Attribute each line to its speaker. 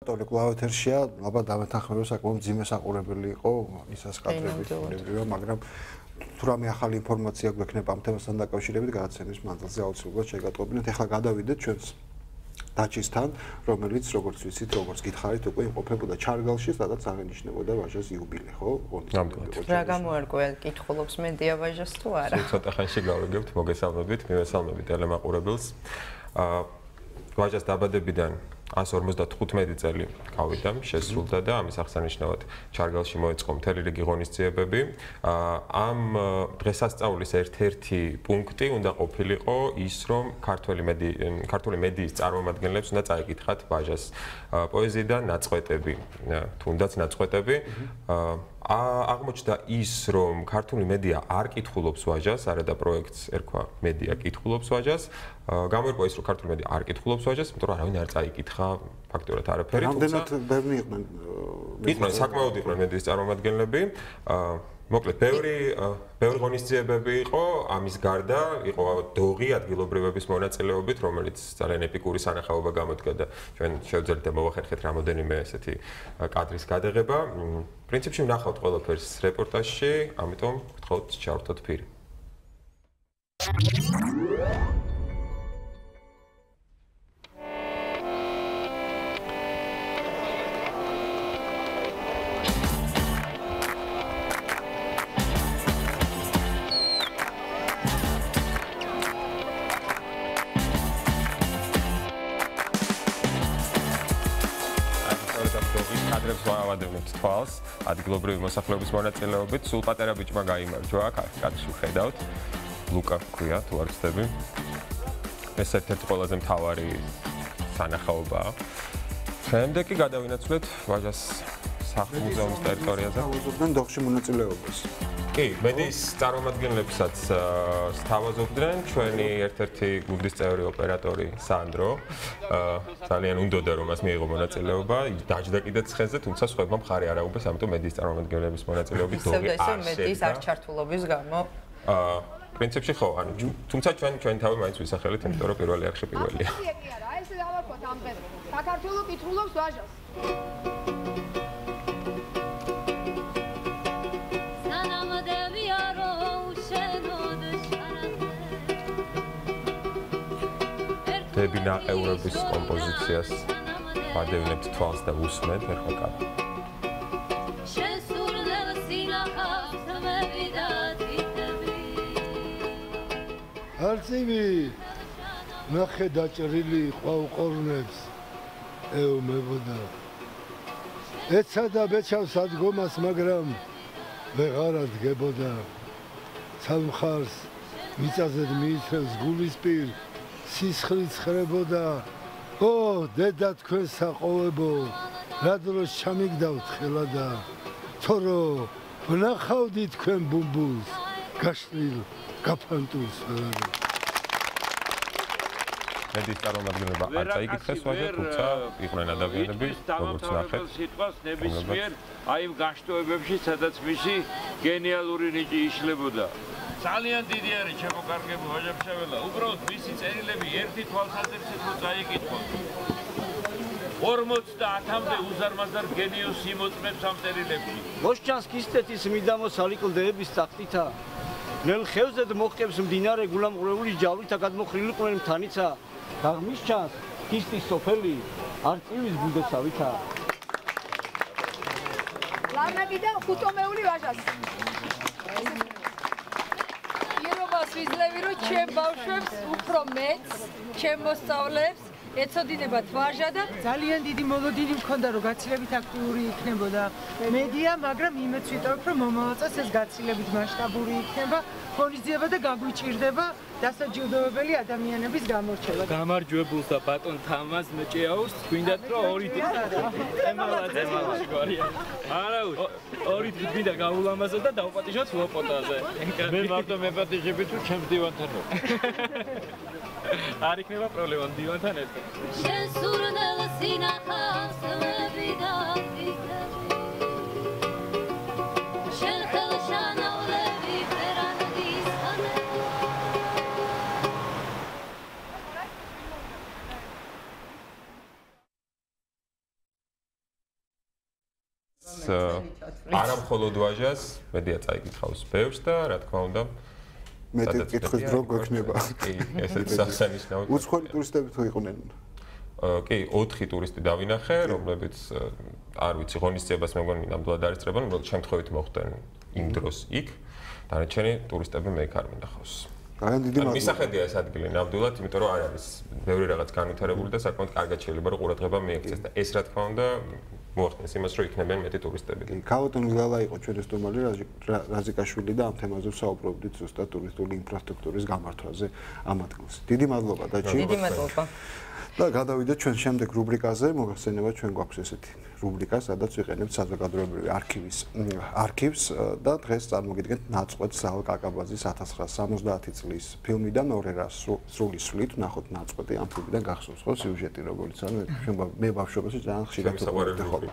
Speaker 1: ტოლი კლავეთერშია, აბა დამეთანხმება საკმაოდ მძიმე საყურებელი იყო ისას კადრები, მაგრამ თუ რამე ახალი ინფორმაცია გვექნება ამ თემასთან დაკავშირებით, გადაცემის მანძილზე აუცილებლად შეგატყობინეთ. ახლა გადავიდეთ ჩვენს დაჩისთან, რომელიც როგორც ვიცით, როგორც გითხარით, უკვე იმყოფებოდა ჩარგალში, სადაც აღენიშნებოდა ვაჟას იუბილე, ხო?
Speaker 2: რა გამოერკვია კითხულობს მედია ვაჟას თუ არა?
Speaker 3: ცოტა ხანში გავიგებთ, მოგესალმებით, მივესალმებით ტელემაყურებელს. ვაჟას დაბადებიდან 155 წელი გავიდა, შესრულდა და ამის აღსანიშნავად ჩარგალში მოეწყო მთელი რიგი ღონისძიებები. ამ დღესასწაულის ერთ-ერთი პუნქტი უნდა ყოფილიყო ის, რომ ქართული მედიის წარმომადგენლებს უნდა წაეკითხათ ვაჟას პოეზიიდან ნაწყვეტები, თუნდაც ნაწყვეტები. აღმოჩნდა ის, რომ ქართული მედია არ კითხულობს ვაჟას, არადა პროექტს ერქვა მედია კითხულობს ვაჟას. გამოერკვა ის, რომ ქართული მედია არ კითხულობს ვაჟას, იმიტომ რომ არავინ არ წაიკითხა ფაქტურად არაფერი.
Speaker 1: რამდენად ბევრი იყვნენ?
Speaker 3: იყვნენ საკმაოდ იყვნენ მედიის წარმომადგენლები. მოკლედ, ბევრი ღონისძიებები იყო, ამის გარდა იყო დოღი ადგილობრივების მონაწილეობით, რომელიც ძალიან ეპიკური სანახაობა გამოდგა და ჩვენ შევძლებთ და მოვახერხეთ რამოდენიმე ესეთი კადრის გადაღება. პრინციპში ვნახავთ ყველაფერს რეპორტაჟში, ამიტომ გთხოვთ ჩავრთოთ ფირი. ავადევნებთ თვალს ადგილობრივი მოსახლეობის მონაწილეობით. სულ პატარა ბიჭმა გაიმარჯვა, კადრში ვხედავთ. ლუკა ქვია, თუ არ ვცდები. ეს ერთ-ერთი ყველაზე მთავარი სანახაობაა. შემდეგ კი გადავინაცვლეთ ვაჟას სახლ-მუზეუმის ტერიტორიაზე.
Speaker 1: სთავაზობდნენ დოღში მონაწილეობას.
Speaker 3: კი, მედიის წარმომადგენლებსაც სთავაზობდნენ ჩვენი ერთ-ერთი გუნდის წევრი ოპერატორი სანდრო. ძალიან უნდოდა რომ მას მიიღო მონაწილეობა, დაჯდა კიდეც ხეზე, თუმცა სხვებმა მხარი არ აუგეს, ამიტომ მედიის წარმომადგენლების მონაწილეობით დოღი არ შედგა.
Speaker 2: მედიის არჩართულობის გამო.
Speaker 3: პრინციპში ხო, ანუ თუმცა ჩვენ თავი მაინც ვისახელეთ, იმიტომ რომ პირველი არხი პირველია.
Speaker 4: ეს დავარქვათ ამ დღეს. საქართველოს კითხულობს ვაჟას.
Speaker 3: დები ნაყევრების კომპოზიციას ვადევნებთ თვალს და უსმენთ ახლა კადრში.
Speaker 5: არწივი ნახე დაჭრილი ყვავყორნებს ეომებოდა. ეცა და ბეჩავს ადგომას, მაგრამ ვეღარ ადგებოდა. ცალმხარს მიწაზედ მიიწევს გულისპირ სისხლიც ხრებოდა. ო დედა თქვენ საყოვებო, რა დროს ჩამიგდავთ ხელადა, თორო ვნახავდი თქვენ ბუმბულს გაშლილ გაფანტულს.
Speaker 3: მედიის წარმომადგენლობა არ წაიკითხეს ვაჟას, თუმცა იყვნენ ადამიანები, როგორც ნახეთ.
Speaker 6: სიტყვას ნებისმიერ აი იმ გაშტოებებში, სადაც მისი გენიალური ნიჭი იშლებოდა. ძალიან დიდი არის ჩემო კარგებო ვაჟა-ფშაველა, უბრალოდ მისი წერილები ერთი თვალსაზრისით რო წაიკითხოთ. 50-მდე უზარმაზარ გენიოსს იმოწმებს ამ წერილებში.
Speaker 7: მოსჩანს ქისტეთის მიდამოსალი კლდეების ტახტითა. ნელ ხევზედ მოჰყევს მდინარე გულამყრეული ჯავლითა გადმოხრილი ყვნენ მთანიცა. გაღმის ჩანს ქისტის სოფელი არწივის ბუდესავითა.
Speaker 4: ლარნაკიდან ხუთომეული ვაჟას. ვიზრევი რომ ჩემ ბავშვებს უფრო მეც, ჩემ მოსწავლეებს ეცოდინებათ ვაჟა და
Speaker 8: ძალიან დიდი მოლოდინი მქონდა რომ გაცილებით აქტიური იქნებოდა მედია, მაგრამ იმეც ვიტოვებ რომ მომავალ წელს ეს გაცილებით მასშტაბური იქნება, ღონისძიება და გაგვიჭირდება დასაჯილდოებელი ადამიანების გამორჩევა.
Speaker 9: გამარჯვებულს და ბატონ თამაზ მეჭეაურს გვინდათ რომ ორი თემალა არა ორი დღით მინდა გაულამაზოთ და დავპატიჟოთ ლოპოტაზე.
Speaker 6: მე მარტო მეპატიჟები თუ ჩემს დივანთან ვარ.
Speaker 9: არ იქნება პრობლემა დივანთან ერთად.
Speaker 10: შენ სურნელ სინახავს
Speaker 3: არა მხოლოდ ვაჟას, მედია წაიკითხავს ბევრს და რა თქმა უნდა
Speaker 1: მეტი კითხვის დრო გვექნება.
Speaker 3: კი, ესეც აღსანიშნავია.
Speaker 1: უცხოელი ტურისტები თუ იყვნენ?
Speaker 3: კი, 4 ტურისტი დავინახე, რომლებიც არ ვიცი, ღონისძიებას მე მგონი ნამდვილად არ ისწრებენ, უბრალოდ შემთხვევით მოხდნენ იმ დროს იქ. დანარჩენი ტურისტები მე იქ არ მინახავს.
Speaker 1: ძალიან დიდი მადლობა.
Speaker 3: მისახედია ეს ადგილი ნამდვილად, იმიტომ რომ არ არის ბევრი რაღაც განვითარებული და საკმაოდ კარგად შეიძლება რომ ყურადღება მიექცეს და ეს რა თქმა უნდა მოახდენს იმას, რომ იქნებიან მეტი ტურისტები.
Speaker 1: ქავატონ გლალა იყო ჩვენი სტუმარი რაზიკაშვილი და ამ თემაზე ვსაუბრობდით ზუსტად ტურისტული ინფრასტრუქტურის გამართვაზე ამ ადგილს. დიდი მადლობა დაჩი.
Speaker 2: დიდი მადლობა.
Speaker 1: და გადავიდეთ ჩვენ შემდეგ რუბრიკაზე, მოგახსენებათ ჩვენ გვაქვს ესეთი რუბრიკა, სადაც ვიყენებთ საზოგადოებრივი არქივს და დღეს წარმოგიდგენთ ნაწყვეტ ზალ კაკაბაძის 1970 წლის ფილმიდან მეორე რას სრულისვლით, ნახოთ ნაწყვეტი ამ ფილმიდან გახსოვს ხო სიუჟეტი როგორც არის, მე ბავშვობაში ძალიან ხშირად ვიყავი.